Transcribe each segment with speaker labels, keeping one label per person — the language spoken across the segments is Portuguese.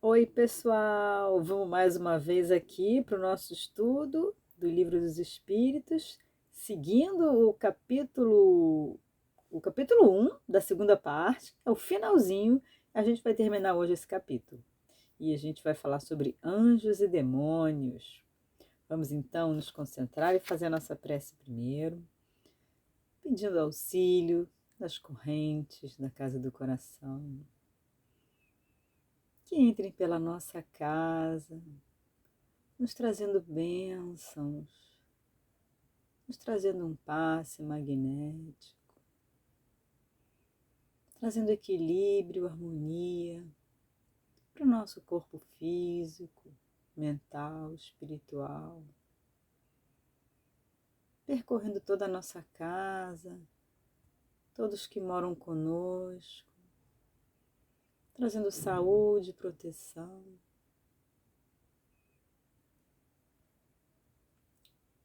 Speaker 1: Oi, pessoal! Vamos mais uma vez aqui para o nosso estudo do Livro dos Espíritos, seguindo o capítulo 1 da segunda parte, é o finalzinho. A gente vai terminar hoje esse capítulo e a gente vai falar sobre anjos e demônios. Vamos então nos concentrar e fazer a nossa prece primeiro, pedindo auxílio das correntes da casa do coração, que entrem pela nossa casa, nos trazendo bênçãos, nos trazendo um passe magnético, trazendo equilíbrio, harmonia para o nosso corpo físico, mental, espiritual, percorrendo toda a nossa casa, todos que moram conosco, trazendo saúde, proteção,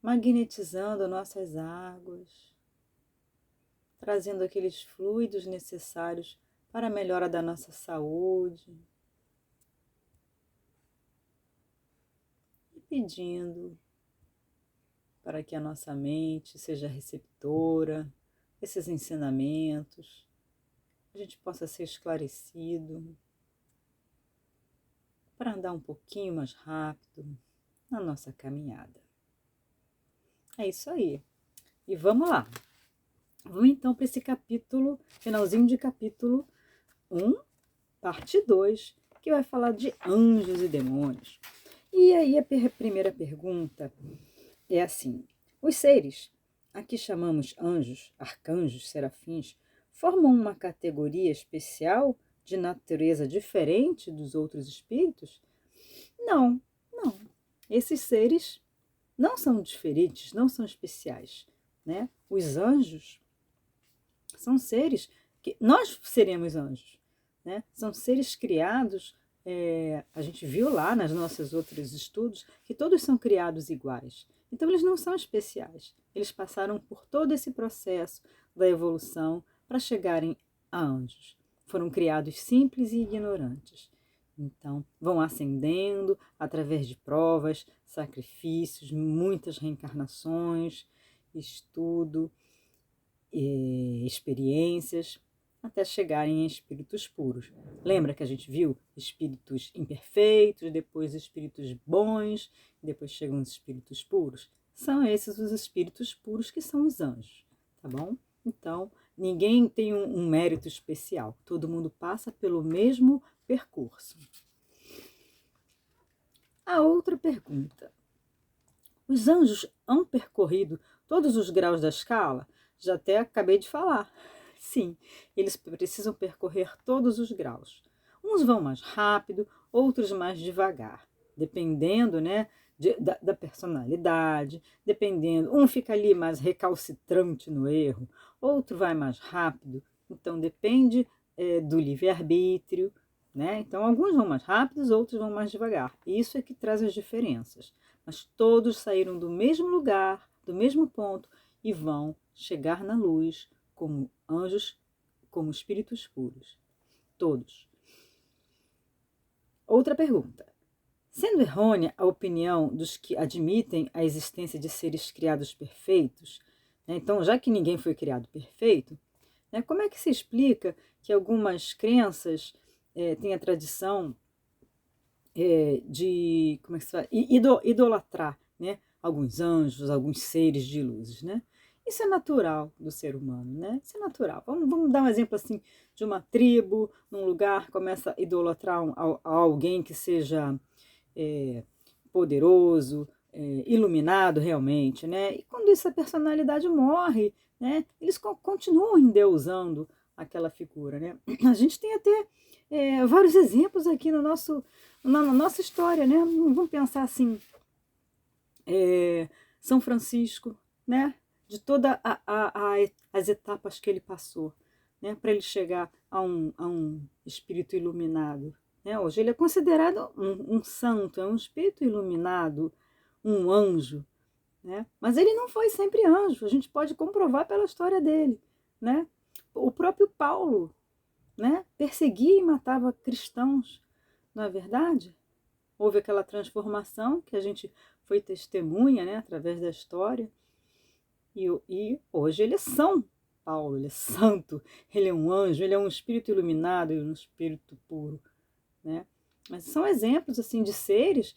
Speaker 1: magnetizando nossas águas, trazendo aqueles fluidos necessários para a melhora da nossa saúde e pedindo para que a nossa mente seja receptora desses ensinamentos, a gente possa ser esclarecido para andar um pouquinho mais rápido na nossa caminhada. É isso aí. E vamos lá. Vamos então para esse capítulo, finalzinho de capítulo 1, parte 2, que vai falar de anjos e demônios. E aí a primeira pergunta é assim: os seres, a que chamamos anjos, arcanjos, serafins, formam uma categoria especial de natureza diferente dos outros espíritos? Não, não. Esses seres não são diferentes, não são especiais, né? Os anjos são seres que nós seremos anjos, né? São seres criados. A gente viu lá nas nossos outros estudos que todos são criados iguais. Então eles não são especiais. Eles passaram por todo esse processo da evolução para chegarem a anjos. Foram criados simples e ignorantes. Então, vão ascendendo através de provas, sacrifícios, muitas reencarnações, estudo, experiências, até chegarem em espíritos puros. Lembra que a gente viu espíritos imperfeitos, depois espíritos bons, depois chegam os espíritos puros? São esses os espíritos puros que são os anjos, tá bom? Então, ninguém tem um mérito especial, todo mundo passa pelo mesmo percurso. A outra pergunta: os anjos hão percorrido todos os graus da escala? Já até acabei de falar. Sim, eles precisam percorrer todos os graus. Uns vão mais rápido, outros mais devagar, dependendo, né, da personalidade, dependendo. Um fica ali mais recalcitrante no erro, outro vai mais rápido. Então depende do livre-arbítrio, né? Então alguns vão mais rápidos, outros vão mais devagar. Isso é que traz as diferenças. Mas todos saíram do mesmo lugar, do mesmo ponto, e vão chegar na luz como anjos, como espíritos puros. Todos. Outra pergunta: sendo errônea a opinião dos que admitem a existência de seres criados perfeitos, né? Então, já que ninguém foi criado perfeito, né, como é que se explica que algumas crenças têm a tradição de, como é que se fala? Idolatrar, né? Alguns anjos, alguns seres de luzes, né? Isso é natural do ser humano, né? Isso é natural. Vamos dar um exemplo assim de uma tribo, num lugar, começa a idolatrar alguém que seja é, poderoso, iluminado realmente, né? E quando essa personalidade morre, né? Eles continuam endeusando aquela figura, né? A gente tem até vários exemplos aqui na nossa história, né? Vamos pensar assim, São Francisco, né? De todas as etapas que ele passou, né? Para ele chegar a um espírito iluminado. Né? Hoje ele é considerado um santo, é um espírito iluminado, um anjo. Né? Mas ele não foi sempre anjo, a gente pode comprovar pela história dele. Né? O próprio Paulo, né? Perseguia e matava cristãos, não é verdade? Houve aquela transformação que a gente foi testemunha, né, através da história. E hoje ele é São Paulo, ele é santo, ele é um anjo, ele é um espírito iluminado e um espírito puro, né? Mas são exemplos assim de seres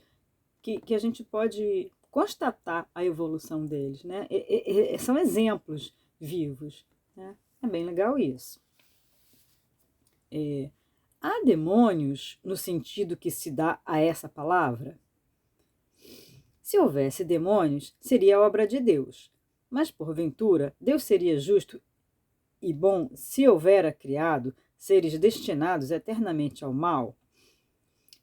Speaker 1: que a gente pode constatar a evolução deles, né? São exemplos vivos, né? É bem legal isso. Há demônios no sentido que se dá a essa palavra? Se houvesse demônios, seria obra de Deus. Mas, porventura, Deus seria justo e bom se houvera criado seres destinados eternamente ao mal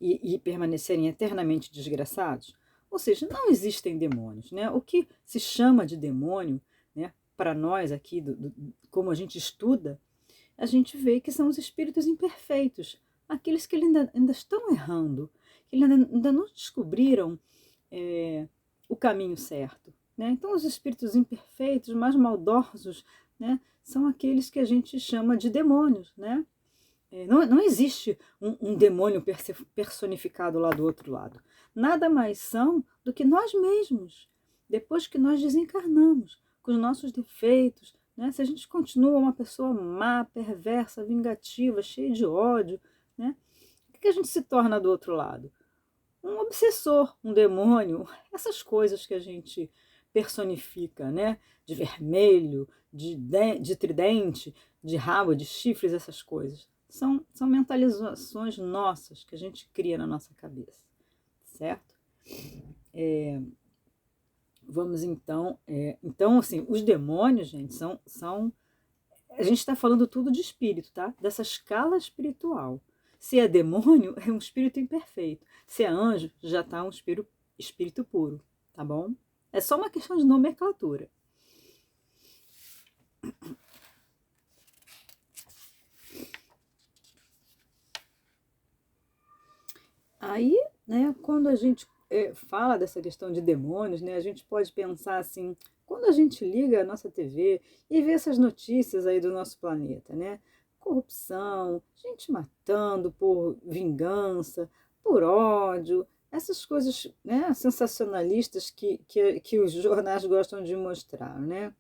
Speaker 1: e permanecerem eternamente desgraçados? Ou seja, não existem demônios, né? O que se chama de demônio, né, para nós aqui, como a gente estuda, a gente vê que são os espíritos imperfeitos, aqueles que ainda estão errando, que ainda não descobriram o caminho certo, né? Então, os espíritos imperfeitos, mais maldosos, né, são aqueles que a gente chama de demônios, né? Não existe um demônio personificado lá do outro lado. Nada mais são do que nós mesmos, depois que nós desencarnamos, com os nossos defeitos, né? Se a gente continua uma pessoa má, perversa, vingativa, cheia de ódio, né? O que a gente se torna do outro lado? Um obsessor, um demônio, essas coisas que a gente personifica, né? De vermelho, de tridente, de rabo, de chifres, essas coisas. São mentalizações nossas que a gente cria na nossa cabeça, certo? Vamos então... então, assim, os demônios, gente, são a gente está falando tudo de espírito, tá? Dessa escala espiritual. Se é demônio, é um espírito imperfeito. Se é anjo, já está um espírito puro, tá bom? É só uma questão de nomenclatura. Aí, né, quando a gente fala dessa questão de demônios, né, a gente pode pensar assim, quando a gente liga a nossa TV e vê essas notícias aí do nosso planeta, né? Corrupção, gente matando por vingança, por ódio, essas coisas, né, sensacionalistas que os jornais gostam de mostrar, né?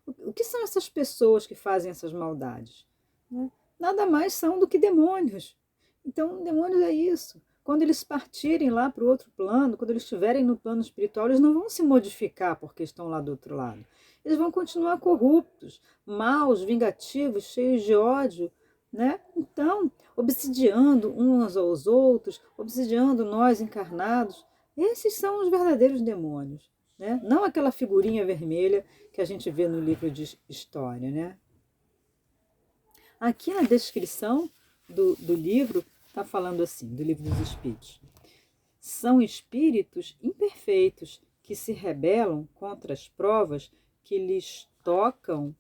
Speaker 1: O que são essas pessoas que fazem essas maldades? Né? Nada mais são do que demônios. Então, demônios é isso. Quando eles partirem lá para o outro plano, quando eles estiverem no plano espiritual, eles não vão se modificar porque estão lá do outro lado. Eles vão continuar corruptos, maus, vingativos, cheios de ódio, né? Então, obsidiando uns aos outros, obsidiando nós encarnados. Esses são os verdadeiros demônios, né? Não aquela figurinha vermelha que a gente vê no livro de história, né? Aqui na descrição do livro, está falando assim, do livro dos Espíritos. São espíritos imperfeitos que se rebelam contra as provas que lhes tocam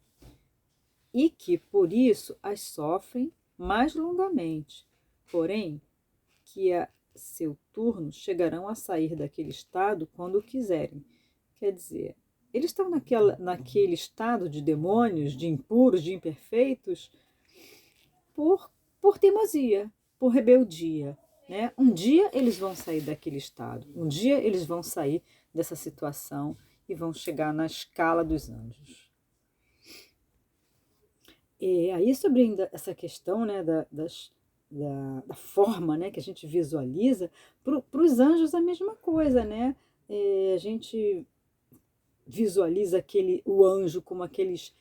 Speaker 1: e que, por isso, as sofrem mais longamente. Porém, que a seu turno chegarão a sair daquele estado quando quiserem. Quer dizer, eles estão naquele estado de demônios, de impuros, de imperfeitos, por teimosia, por rebeldia. Né? Um dia eles vão sair daquele estado, um dia eles vão sair dessa situação e vão chegar na escala dos anjos. E aí, sobre ainda essa questão, né, da forma, né, que a gente visualiza, para os anjos a mesma coisa, né? A gente visualiza o anjo como aqueles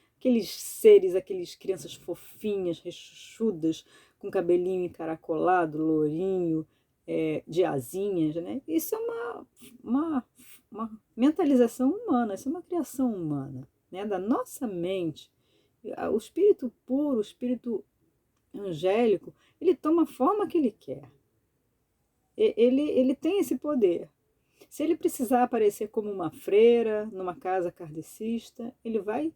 Speaker 1: seres, aquelas crianças fofinhas, rechuchudas, com cabelinho encaracolado, lourinho, de asinhas, né? Isso é uma mentalização humana, isso é uma criação humana, né? Da nossa mente. O espírito puro, o espírito angélico, ele toma a forma que ele quer. Ele tem esse poder. Se ele precisar aparecer como uma freira numa casa kardecista, ele vai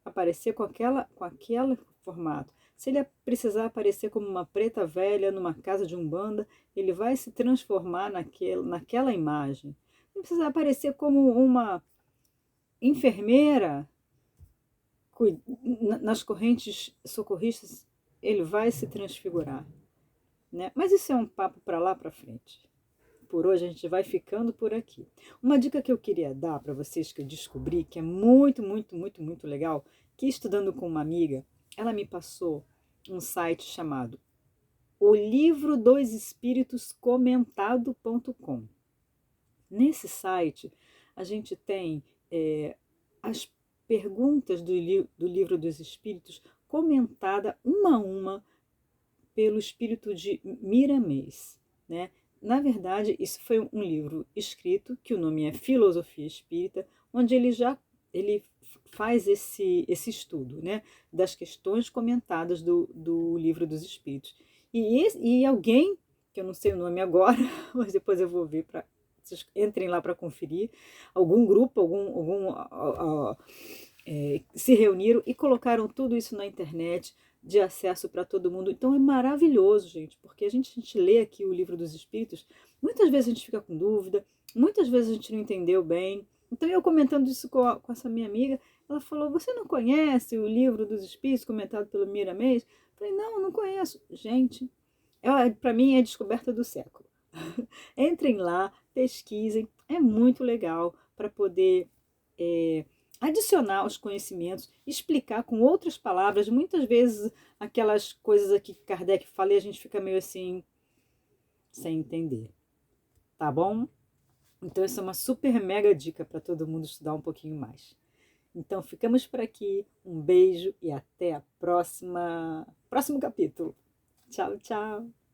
Speaker 1: aparecer com aquele formato. Se ele precisar aparecer como uma preta velha numa casa de umbanda, ele vai se transformar naquela imagem. Se ele precisar aparecer como uma enfermeira nas correntes socorristas, ele vai se transfigurar. né? Mas isso é um papo para lá para frente. Por hoje a gente vai ficando por aqui. Uma dica que eu queria dar para vocês que eu descobri, que é muito, muito, muito, muito legal, que estudando com uma amiga, ela me passou um site chamado O Livro dos Espíritos Comentado.com. Nesse site a gente tem as perguntas do Livro dos Espíritos comentada uma a uma pelo espírito de Miramês, né? Na verdade, isso foi um livro escrito, que o nome é Filosofia Espírita, onde ele faz esse estudo, né, das questões comentadas do Livro dos Espíritos. E alguém, que eu não sei o nome agora, mas depois eu vou ver, vocês entrem lá para conferir, algum grupo, se reuniram e colocaram tudo isso na internet, de acesso para todo mundo. Então é maravilhoso, gente, porque a gente lê aqui o Livro dos Espíritos, muitas vezes a gente fica com dúvida, muitas vezes a gente não entendeu bem. Então eu comentando isso com essa minha amiga, ela falou: você não conhece o Livro dos Espíritos comentado pelo Miramês? Eu falei: não conheço. Gente, para mim é a descoberta do século. Entrem lá, pesquisem, é muito legal para poder adicionar os conhecimentos, explicar com outras palavras. Muitas vezes aquelas coisas aqui que Kardec fala e a gente fica meio assim, sem entender. Tá bom? Então essa é uma super mega dica para todo mundo estudar um pouquinho mais. Então ficamos por aqui, um beijo e até a próximo capítulo. Tchau, tchau!